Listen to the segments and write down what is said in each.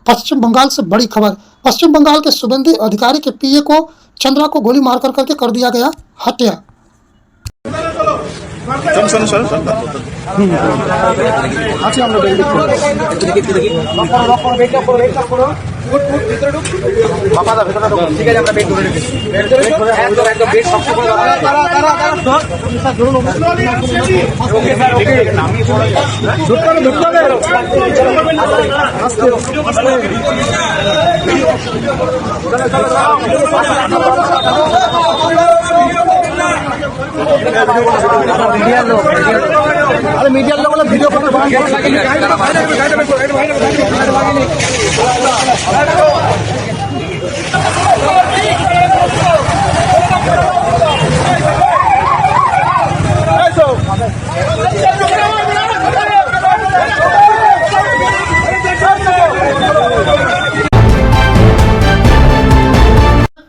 पश्चिम बंगाल से बड़ी खबर। पश्चिम बंगाल के शुभेंदु अधिकारी के पीए को चंद्रा को गोली मारकर करके कर दिया गया हत्या। मीडिया लोग वीडियो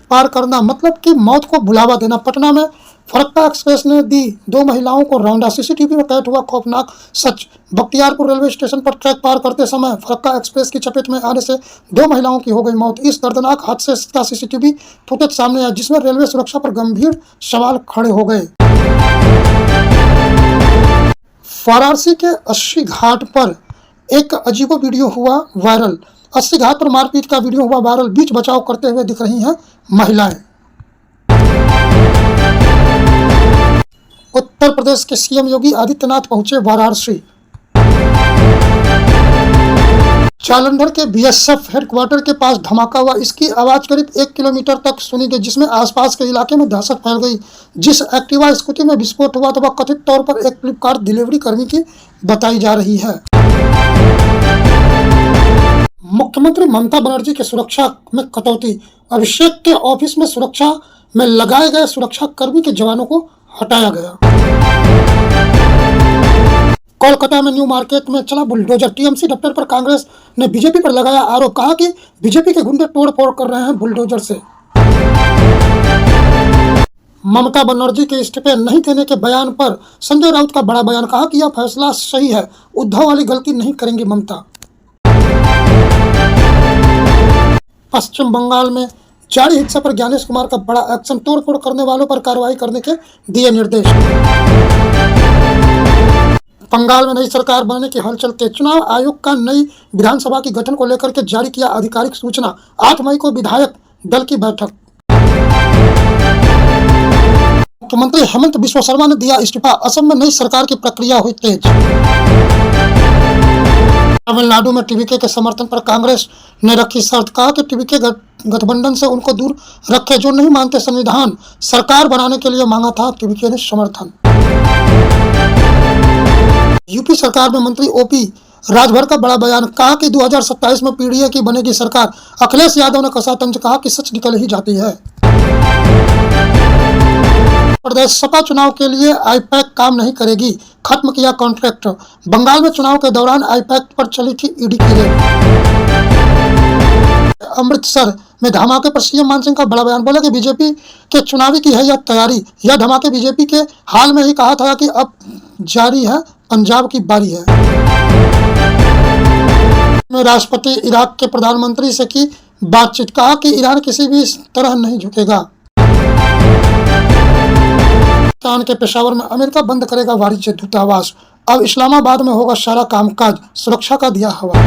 पार करना मतलब कि मौत को बुलावा देना। पटना में फरक्का एक्सप्रेस ने दी 2 महिलाओं को रौंदा। सीसीटीवी में कैद हुआ खौफनाक सच। बख्तियारपुर रेलवे स्टेशन पर ट्रैक पार करते समय फरक्का एक्सप्रेस की चपेट में आने से 2 महिलाओं की हो गई मौत। इस दर्दनाक हादसे का सीसीटीवी फुटेज सामने आया, जिसमें रेलवे सुरक्षा पर गंभीर सवाल खड़े हो गए। वाराणसी के 80 घाट पर एक अजीबो वीडियो हुआ वायरल। 80 घाट पर मारपीट का वीडियो हुआ वायरल। बीच बचाव करते हुए दिख रही हैं महिलाएं। उत्तर प्रदेश के सीएम योगी आदित्यनाथ पहुंचे वाराणसी। जालंधर के बीएसएफ हेडक्वार्टर के पास धमाका हुआ। इसकी आवाज करीब 1 किलोमीटर तक सुनी गई, जिसमें आसपास के इलाके में दहशत फैल गई। जिस एक्टिवा स्कूटी में विस्फोट हुआ तो वह कथित तौर पर एक फ्लिपकार्ट डिलीवरी कर्मी की बताई जा रही है। मुख्यमंत्री ममता बनर्जी की सुरक्षा में कटौती। अभिषेक के ऑफिस में सुरक्षा में लगाए गए सुरक्षा कर्मी के जवानों को हटाया गया। कोलकाता में न्यू मार्केट में चला बुलडोजर। टीएमसी दफ्तर पर कांग्रेस ने बीजेपी पर लगाया आरोप। कहा कि बीजेपी के गुंडे तोड़फोड़ कर रहे हैं बुलडोजर से। ममता बनर्जी के इस्तीफे नहीं देने के बयान पर संजय राउत का बड़ा बयान। कहा कि यह फैसला सही है, उद्धव वाली गलती नहीं करेंगी ममता। पश्चिम बंगाल में जारी हिंसा पर ज्ञानेश कुमार का बड़ा एक्शन। तोड़फोड़ करने वालों पर कार्रवाई करने के दिए निर्देश। बंगाल में नई सरकार बनने की हलचल तेज। चुनाव आयोग का नई विधानसभा की गठन को लेकर के जारी किया आधिकारिक सूचना। 8 मई को विधायक दल की बैठक। मुख्यमंत्री हेमंत बिस्वा शर्मा ने दिया इस्तीफा। असम में नई सरकार की प्रक्रिया हुई तेज। तमिलनाडु में टीवीके के समर्थन पर कांग्रेस ने रखी शर्त। कहा कि टीवीके गठबंधन से उनको दूर रखे जो नहीं मानते संविधान। सरकार बनाने के लिए मांगा था टीवीके ने समर्थन। यूपी सरकार में मंत्री ओपी राजभर का बड़ा बयान। कहा कि 2027 में पीडीए की बनेगी सरकार। अखिलेश यादव ने कसा तंज। कहा कि सच निकल ही जाती है। प्रदेश सपा चुनाव के लिए आईपैक काम नहीं करेगी, खत्म किया कॉन्ट्रैक्ट। बंगाल में चुनाव के दौरान आईपैक पर चली थी ईडी की रेड। अमृतसर में धमाके पर सीएम मान सिंह का बड़ा बयान। बोला कि बीजेपी के चुनावी की है यह तैयारी। यह धमाके बीजेपी के हाल में ही कहा था कि अब जारी है, पंजाब की बारी है। राष्ट्रपति इराक के प्रधानमंत्री से की बातचीत। कहा कि ईरान किसी भी तरह नहीं झुकेगा। पाकिस्तान के पेशावर में अमेरिका बंद करेगा वाणिज्य दूतावास। अब इस्लामाबाद में होगा सारा कामकाज। सुरक्षा का दिया हवाला।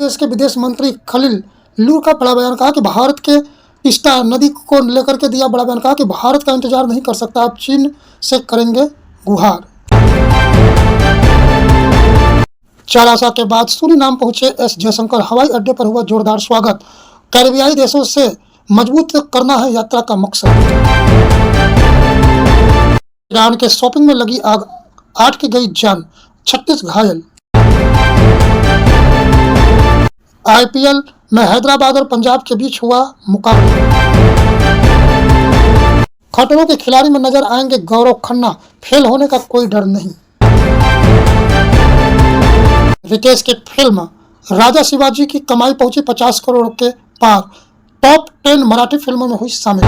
देश के विदेश मंत्री खलील लूर का बड़ा बयान। कहा कि भारत के तीस्ता नदी को लेकर के दिया बड़ा बयान। कहा कि भारत का इंतजार नहीं कर सकता, अब चीन से करेंगे गुहार। चारासा के बाद सूरीनाम पहुंचे एस जयशंकर। हवाई अड्डे पर हुआ जोरदार स्वागत। कैरिबियाई देशों से मजबूत करना है यात्रा का मकसद। ईरान के शॉपिंग में लगी आग, 8 की गई जान, 36 घायल। आईपीएल में हैदराबाद और पंजाब के बीच हुआ मुकाबला। खतरों के खिलाड़ी में नजर आएंगे गौरव खन्ना। फेल होने का कोई डर नहीं। रितेश की फिल्म राजा शिवाजी की कमाई पहुंची 50 करोड़ के पार। टॉप 10 मराठी फिल्मों में हुई शामिल।